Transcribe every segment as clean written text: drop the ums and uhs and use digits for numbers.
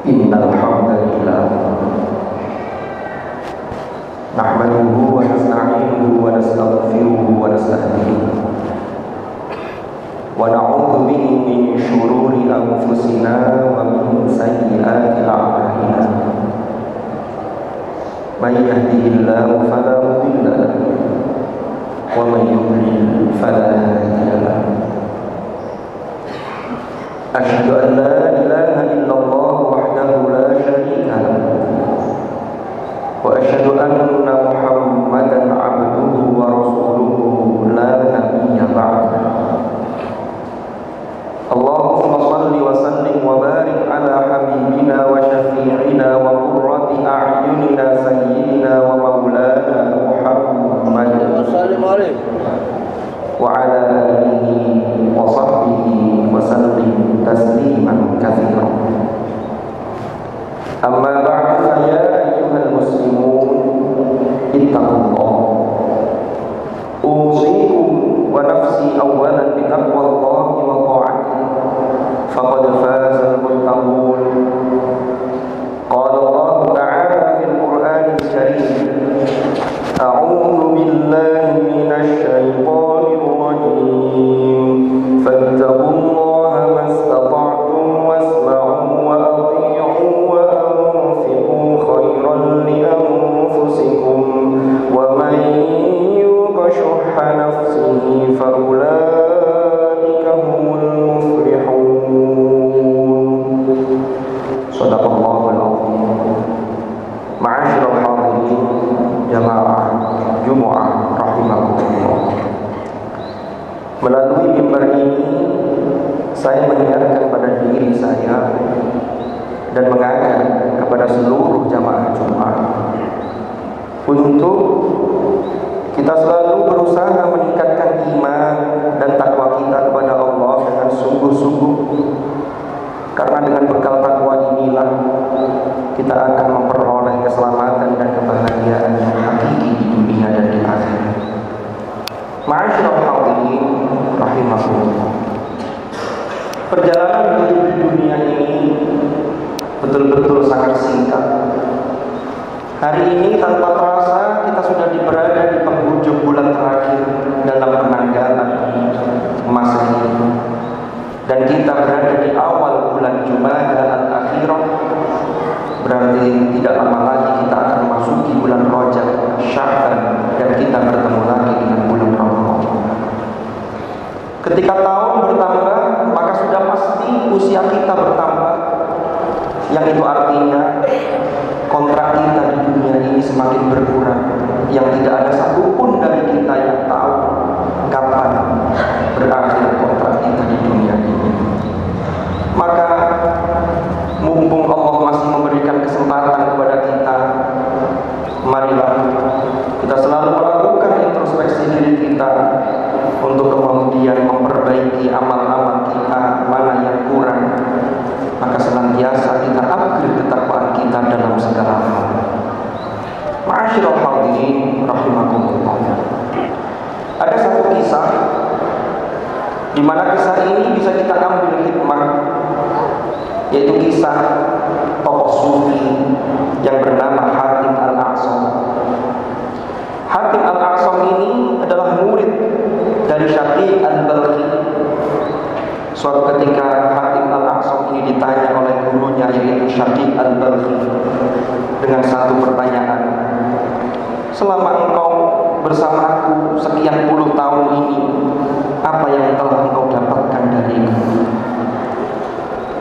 إن الحمد لله نحمده ونستعينه ونستغفره ونستهديه ونعوذ به من شرور أنفسنا ومن سيئات أعمالنا من يهده الله فلا مضل له ومن يضلل فلا هادي له أشهد أن لا إله إلا الله وحده لا شريك له وأشهد أن محمدا عبده ورسوله لا نبي بعده اللهم صل وسلم وبارك على حبيبنا وشفيعنا وقرة أعيننا سيدنا ومولانا محمد وعلى آله وصحبه وسلم تسليما كثيرا أما بعد فيا أيها المسلمون اتقوا الله أوصيكم ونفسي أولا بتقوى الله وطاعته فقد فاز المتقون قال الله تعالى في القرآن الكريم أعوذ بالله من الشيطان الرجيم فاتقوا الله ما استطعتم واسمعوا وأطيعوا وأنفقوا خيرا لأنفسكم ومن يوق شح نفسه فأولئك هم المفلحون صدق الله العظيم. معاشر الحاضرين jamaah Jumu'ah rahimakumullah. Melalui mimbar ini saya mengingatkan pada diri saya dan mengajak kepada seluruh jamaah Jumat untuk kita selalu berusaha meningkatkan iman dan takwa kita kepada Allah dengan sungguh-sungguh, karena dengan bekal takwa inilah kita akan memperoleh keselamatan dan kebahagiaan yang hakiki di dunia dan di akhirat. Ma'asyiral hadirin rahimakumullah. Perjalanan hidup di dunia ini betul-betul sangat singkat. Hari ini tanpa terasa kita sudah berada di penghujung bulan terakhir dalam penanggalan masa ini, dan kita berada di awal bulan Jumadal al-Akhirah. Berarti tidak lama lagi kita akan memasuki bulan Rajab, Sya'ban, dan kita bertemu lagi dengan bulan Ramadan. Ketika tahun bertambah, maka sudah pasti usia kita bertambah, yang itu artinya kontrak kita di dunia ini semakin berkurang, yang tidak ada satupun dari kita yang tahu kapan berakhir kontrak kita di dunia ini. Maka mumpung Allah masih memberikan kesempatan kepada kita, marilah kita selalu melakukan introspeksi diri kita untuk kemudian memperbaiki amal-amal kita, mana yang kurang, maka senantiasa kita upgrade ketakwaan kita dalam segala hal. Ma'asyiral hadirin rahimakumullah. Ada satu kisah di mana kisah ini bisa kita ambil hikmah, yaitu kisah tokoh sufi yang bernama Hatim al-A'sam. Hatim al-A'sam ini adalah murid dari Syaqiq al-Balkhi. Suatu ketika Hatim al-A'sam ini ditanya oleh gurunya, yaitu Syaqiq al-Balkhi, dengan satu pertanyaan. Selama engkau bersamaku sekian puluh tahun ini, apa yang telah engkau dapatkan dariku?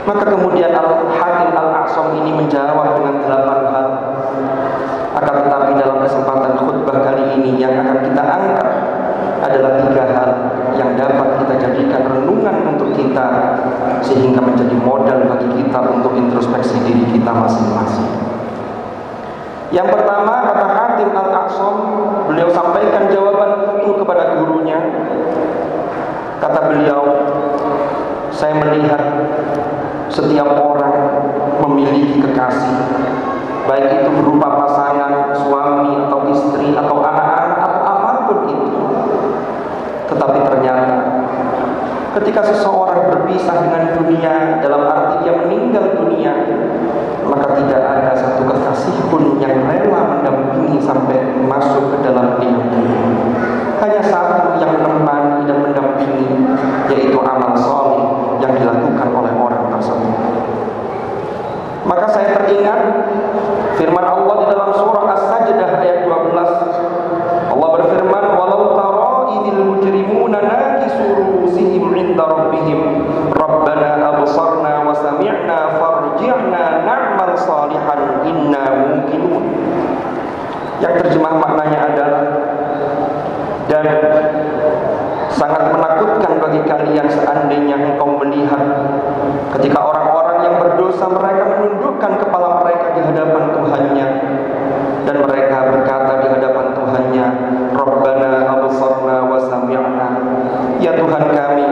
Maka kemudian Hatim al-A'sam ini menjawab dengan 8 hal. Akan tetapi dalam kesempatan khutbah kali ini yang akan kita angkat adalah 3 hal yang dapat kita jadikan renungan untuk kita, sehingga menjadi modal bagi kita untuk introspeksi diri kita masing-masing. Yang pertama, kata Hatim al-A'sam, beliau sampaikan jawaban itu kepada gurunya. Kata beliau, saya melihat setiap orang memiliki kekasih, baik itu berupa pasangan, suami atau istri atau anak-anak atau apapun itu. Tetapi ternyata ketika seseorang berpisah dengan dunia, dalam arti dia meninggal dunia, satu yang menemani dan mendampingi, yaitu amal soleh yang dilakukan oleh orang tersebut. Maka saya teringat firman Allah di dalam surah As-Sajdah ayat 12. Allah berfirman, "Walau tara idil mujrimuna nakisu ru'usihim 'inda rabbihim, Rabbana absarna wa sami'na farji'na na'mal salihan inna muqinun." Yang terjemah maknanya adalah, dan sangat menakutkan bagi kalian seandainya engkau melihat ketika orang-orang yang berdosa mereka menundukkan kepala mereka di hadapan Tuhannya, dan mereka berkata di hadapan Tuhannya, Rabbana absarna wa sami'na, ya Tuhan kami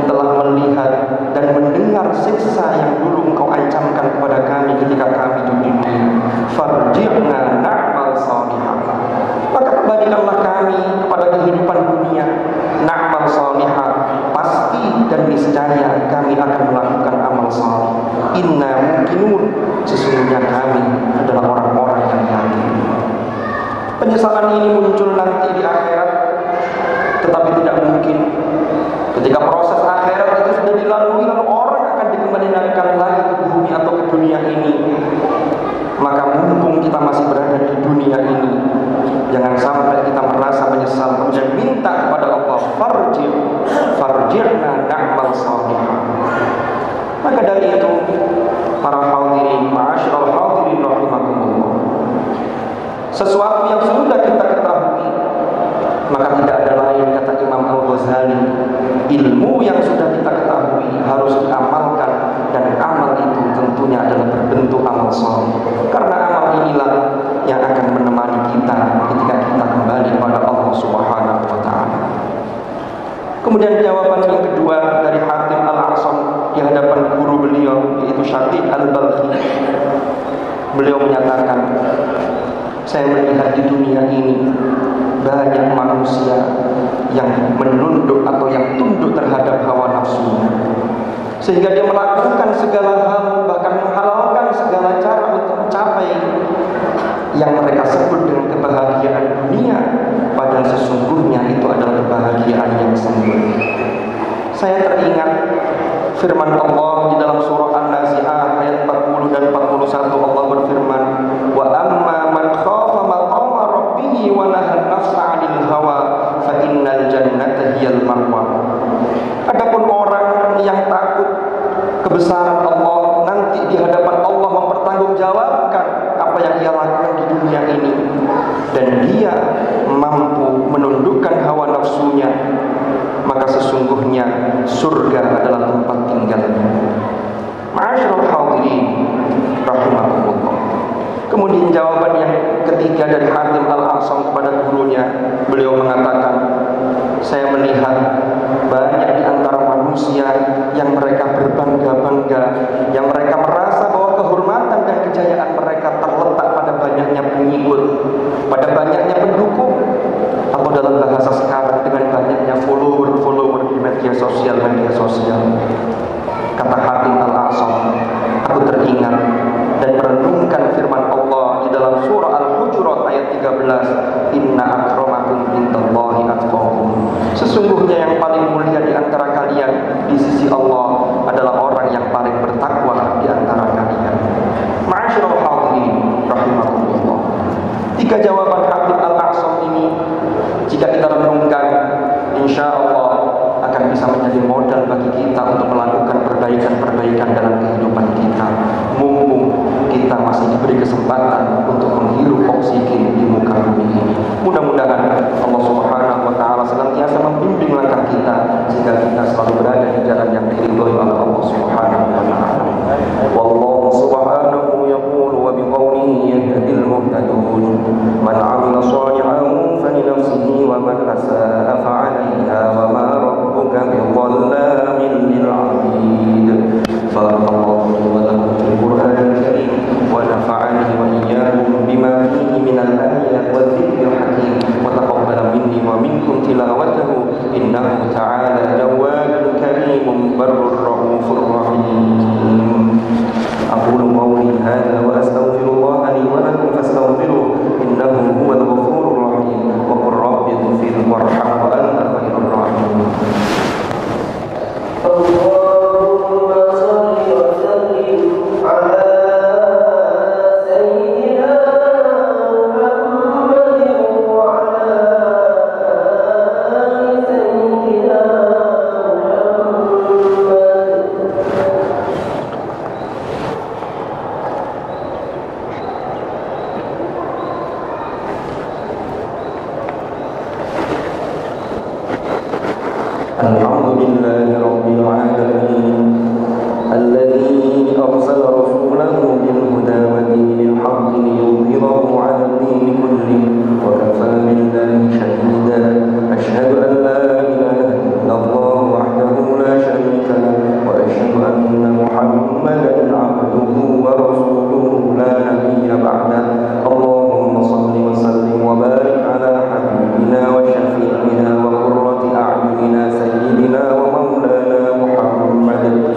telah melihat dan mendengar siksa yang dulu engkau ancamkan kepada kami ketika kami di dunia. Farji'na na'mal salihan, maka kembalikanlah kami kepada kehidupan dunia. Na'mal salihan, pasti dan niscaya kami akan melakukan amal saleh. Inna muqinun, sesungguhnya kami adalah orang-orang yang yakin. Penyesalan ini muncul nanti di akhirat, tetapi tidak mungkin ketika proses akhirat itu sudah dilalui, lalu orang akan dikembalikan lagi ke bumi atau ke dunia ini. Maka mumpung kita masih berada di dunia ini, jangan sampai kita merasa menyesal kemudian minta kepada Allah, farji'na na'mal salihan. Maka dari itu, para hadirin, ma'asyiral hadirin rahimakumullah, sesuatu yang sudah kita ketahui, maka tidak ada lain, kata Imam Al-Ghazali, ilmu yang sudah kita ketahui harus diamalkan, dan amal itu tentunya adalah berbentuk amal saleh, karena amal inilah yang akan menemani kita ketika kita kembali kepada Allah Subhanahu wa taala. Kemudian jawaban yang kedua dari Hatim Al-A'sam di hadapan guru beliau, yaitu Syafiq Al-Balkhi. Beliau menyatakan, saya melihat di dunia ini banyak manusia yang menunduk atau yang tunduk terhadap hawa nafsunya, sehingga dia melakukan segala hal, bahkan menghalalkan segala cara untuk mencapai yang mereka sebut dengan kebahagiaan dunia, padahal sesungguhnya itu adalah kebahagiaan yang sembunyi. Saya teringat firman Allah di dalam surah An-Nazi'at ayat 40 dan 41. Allah berfirman, wa amma man khafa maqama rabbih wa nahan nafsa 'anil hawa fa innal jannata hiyal ma'wa. Adapun orang yang takut kebesaran Allah, nanti di hadapan Allah mempertanggungjawabkan apa yang ia lakukan di dunia ini, dan dia mampu menundukkan hawa nafsunya, maka sesungguhnya surga adalah tempat tinggalnya. Ma'asyiral hadirin rahimakumullah. Kemudian jawaban yang ketiga dari Hatim Al-A'sam kepada gurunya, beliau mengatakan, saya melihat banyak di antara manusia yang mereka berbangga-bangga, yang mereka merasa bahwa kehormatan dan kejayaan mereka terletak pada banyaknya pengikut, pada banyaknya pendukung, atau dalam bahasa sekarang dengan banyaknya follower di media sosial. Kata Hatim Al-A'sam, aku teringat dan merenungkan firman Allah di dalam surah Al-Hujurat ayat 13, inna akramakum indallahi atqakum. Sesungguhnya yang paling mulia di antara kalian di sisi Allah adalah orang yang paling bertakwa di antara kalian. Ma'asyiral hadirin rahimakumullah. Tiga jawaban Hatim Al-A'sam ini, jika kita renungkan, insya Allah akan bisa menjadi modal bagi kita untuk melakukan perbaikan-perbaikan dalam kehidupan kita. Mumpung kita masih diberi kesempatan untuk menghirup oksigen di muka bumi ini. Mudah-mudahan Allah Subhanahu wa taala senantiasa membimbing langkah kita sehingga kita selalu berada di jalan yang diridhoi oleh Allah Subhanahu wa taala. Wallahu subhanahu yaqulu wa biqawlihi yahdil muhtadun man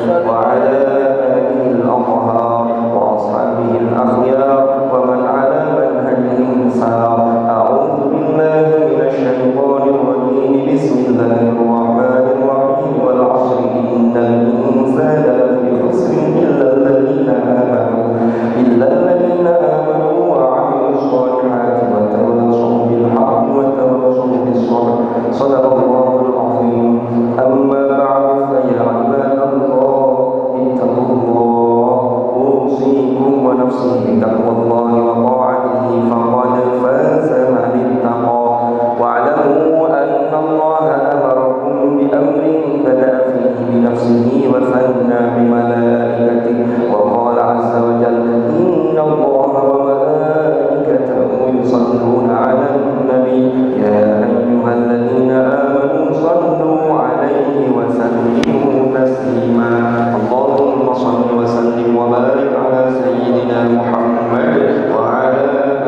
وعلى آله الأطهار وأصحابه الأخيار ومن على منهجهم سار. أعوذ بالله من الشيطان الرجيم. بسم الله الرحمن الرحيم. والعصر إن الإنسان لفي خسر إلا الذين آمنوا وعملوا الصالحات وتواصوا بالحق وتواصوا بالصبر. صدق الله العظيم. أما بعد فيا عباد الله اتقوا الله، أوصيكم ونفسي بتقوى الله وطاعته فقد فاز من اتقى. واعلموا أن الله أمركم بأمر بدأ فيه بنفسه وثنى بملائكته وقال عز وجل: إن الله وملائكته يصلون على النبي يا أيها الذين آمنوا صلوا عليه وسلموا تسليما. اللهم صل وسلم وبارك على سيدنا محمد وعلى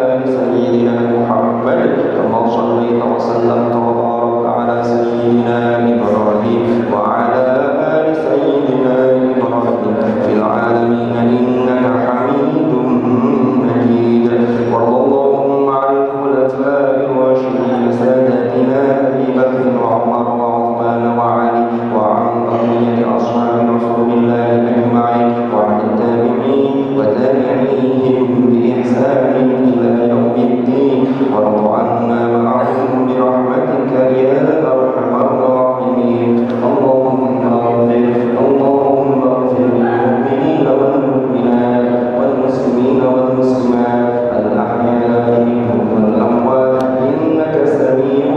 آل سيدنا محمد كما صليت وسلمت وباركت على سيدنا إبراهيم وعلى آل سيدنا إبراهيم في العالمين إنك حميد مجيد. وارض اللهم عن الخلفاء الراشدين ساداتنا أبي بكر وعمر وعثمان وعلي وعن بقية أصحاب رسول الله أجمعين وعن التابعين وتابعيهم بإحسان إلى يوم الدين. وارض عنا معهم برحمتك يا أرحم الراحمين. اللهم اغفر للمؤمنين والمؤمنات والمسلمين والمسلمات الأحياء منهم والأموات إنك سميع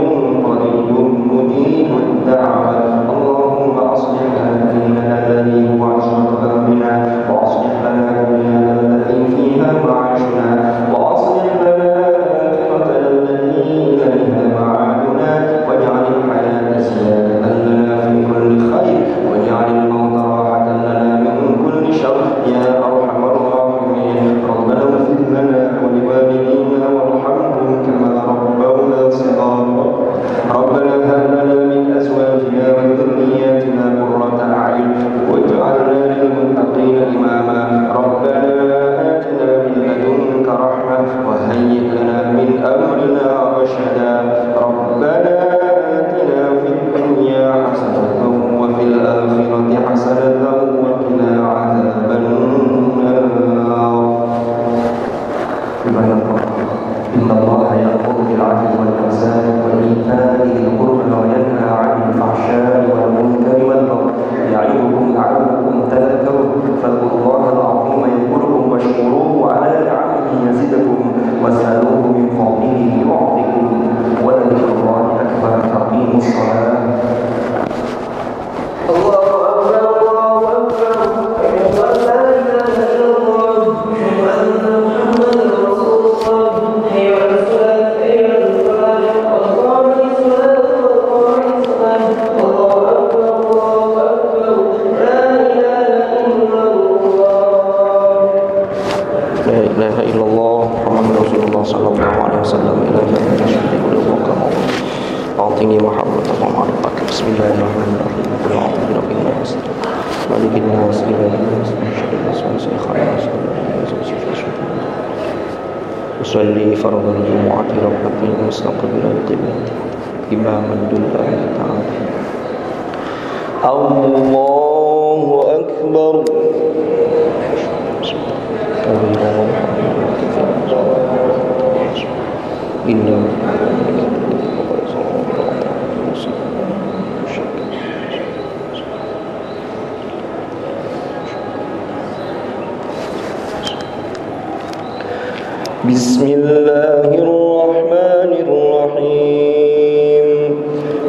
قريب مجيب الدعوات. اللهم أصلح لنا ديننا الذي هو عصمة أمرنا، وأصلح لنا دنيانا التي فيها معاشنا، وأصلح لنا آخرتنا التي إليها معادنا، واجعل الحياة زيادة لنا في كل خير، واجعل الموت راحة لنا من كل شر يا أرحم الراحمين. ربنا اغفر لنا ولوالدينا وارحمهم كما ربونا صغارا. ربنا هب لنا من أزواجنا وذرياتنا قرة أعين واجعلنا للمتقين إماما. ربنا آتنا من لدنك رحمة وهيئ لنا من أمرنا رشدا. ربنا آتنا في الدنيا حسنة وفي الآخرة حسنة وقنا عذاب النار. إن الله يأمر بالعدل والإحسان وإيتاء ذي القربى وينهى عن الفحشاء والمنكر والبغي يعظكم لعلكم تذكرون. فاذكروا الله العظيم يذكركم واشكروه على نعمه يزدكم واسألوه من فضله يعطكم ولذكر الله أكبر. أقيموا الصلاة. الله أكبر الله أكبر. أشهد أن لا إله إلا الله أشهد أن محمدا رسول الله. حي على الصلاة حي على الفلاح قد قامت الصلاة قد قامت الصلاة. الله أكبر الله أكبر. لا إله إلا الله. لا إله إلا الله محمد رسول الله صلى الله عليه وسلم. إلهي أنت شهدي ولوك موت أعطني محبة ومعرفة. بسم الله الرحمن الرحيم. قل أعوذ برب الناس مالك الناس إله الناس من شر الوسواس الخناس. أصلي فرض الجمعة ركعتين مستقبل القبلة إماما لله تعالى. الله أكبر. بسم الله الرحمن الرحيم.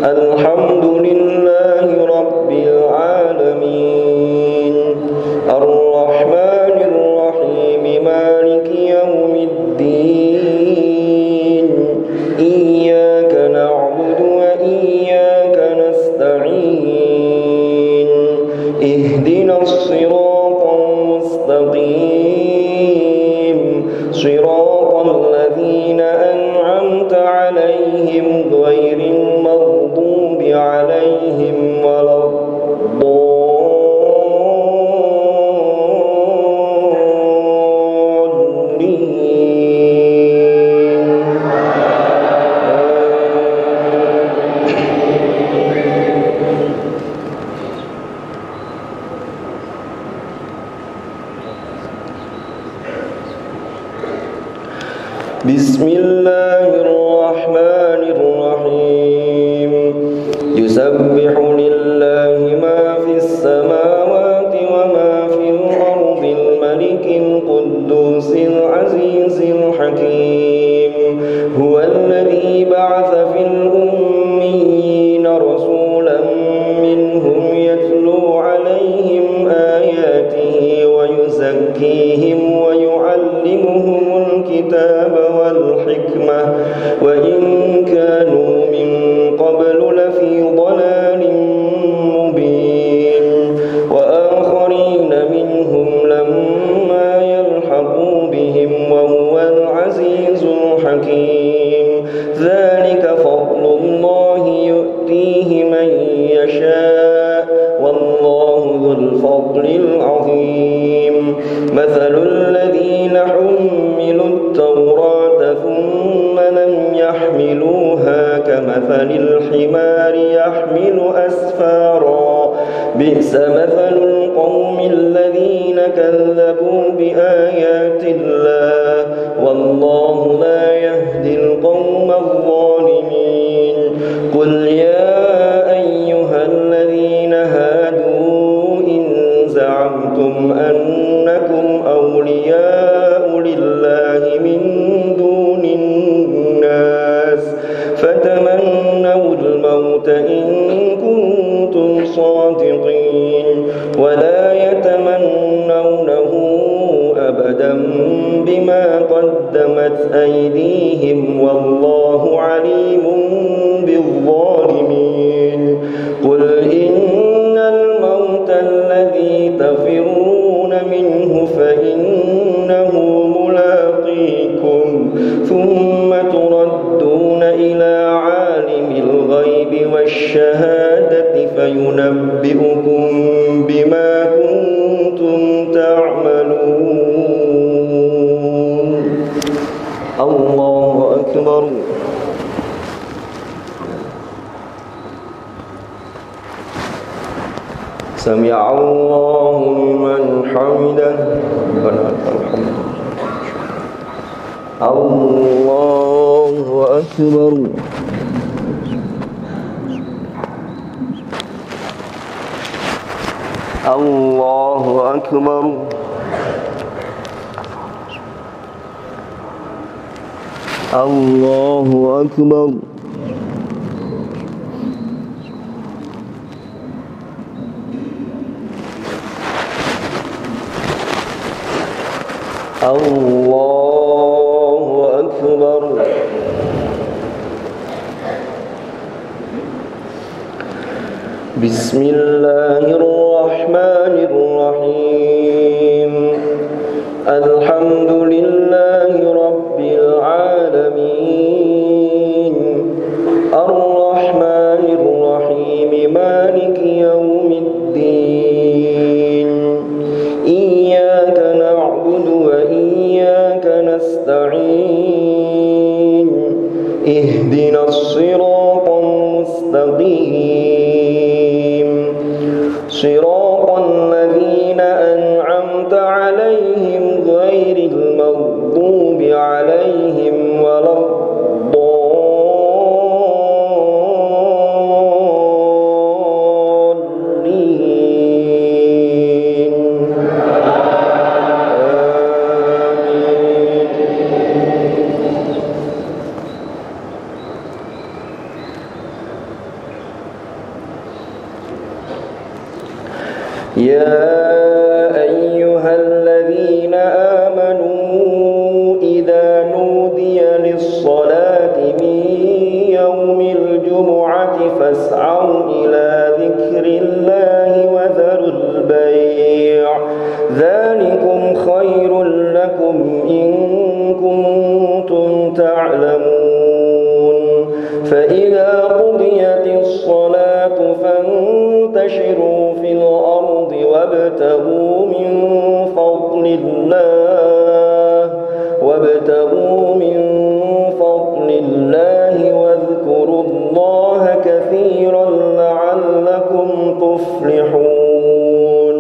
الحمد لله رب العالمين الرحمن الرحيم مالك يوم الدين. إياك نعبد وإياك نستعين. اهدنا الصراط المستقيم صراط الذين أنعمت عليهم غير المغضوب عليهم ولا الضالين. Bismillahirrahmanirrahim. Yusabbihu lillahi ma fis samawati wa ma fil ardil malikil quddusil azizil hakim. Huwallazi ba'atha fil ummiyina rasulan minhum yatlu alaihim ayatihi wa yuzakkihim wa yu'allimuhumul kitaba wal hikmah wa in kanu min qablu lafi dhalalin mubin wa akharina minhum lamma yalhaqu bihim wa huwal azizul hakim. Dzalika fadlullahi yu'tihi man yasha wallahu dzul fadlil azim. Mathalul ladzina hummilut tawrata thumma lam yahmiluha kamathalil himari yahmilu asfara. Bi'sa mathalul qaumil ladzina kadzabu biayatillah wallahu la yahdil qaumadh dhalimin. Qul ya ayyuhalladzina hadu in za'amtum annakum awliya'u lillahi min dunin nas fatamannawul mauta in kuntum sadiqin wa la yatamannawnahu abadan bima qaddamat aydihim wallahu alimun bizzalimin. Qul innal mauta alladhi tafirruna minhu fa innahu mulaqikum thumma turadduna ila alimil ghaibi wash-shahadati fayunabbi'ukum bima kuntum ta'malun. Allahu akbar. Sami'a Allahu liman hamidah. Allahu akbar. Allahu akbar. Allahu akbar. Allahu akbar. Bismillahirrahmanirrahim. Alhamdulillahi rabbil alamin. Ar-Rahmanir Rahim. Maliki yaumiddin. Iyyaka na'budu wa iyyaka nasta'in. Ihdinas siratal mustaqim. Siratal ladzina an'amta 'alaihim ghairil maghdubi 'alaihim waladdallin. يا أيها الذين آمنوا إذا نودي للصلاة من يوم الجمعة فاسعوا إلى ذكر الله وذروا البيع ذلكم خير لكم إن كنتم تعلمون. فإذا قضيت الصلاة فانتشروا في الأرض وابتغوا من فضل الله واذكروا الله كثيرا لعلكم تفلحون.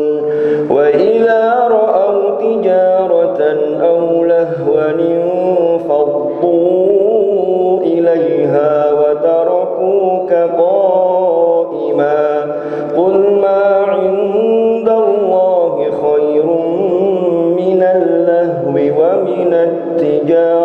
وإذا رأوا تجارة أو لهوا انفضوا فاضوا إليها وتركوك قائما قل ما عند الله خير من اللهو ومن التجارة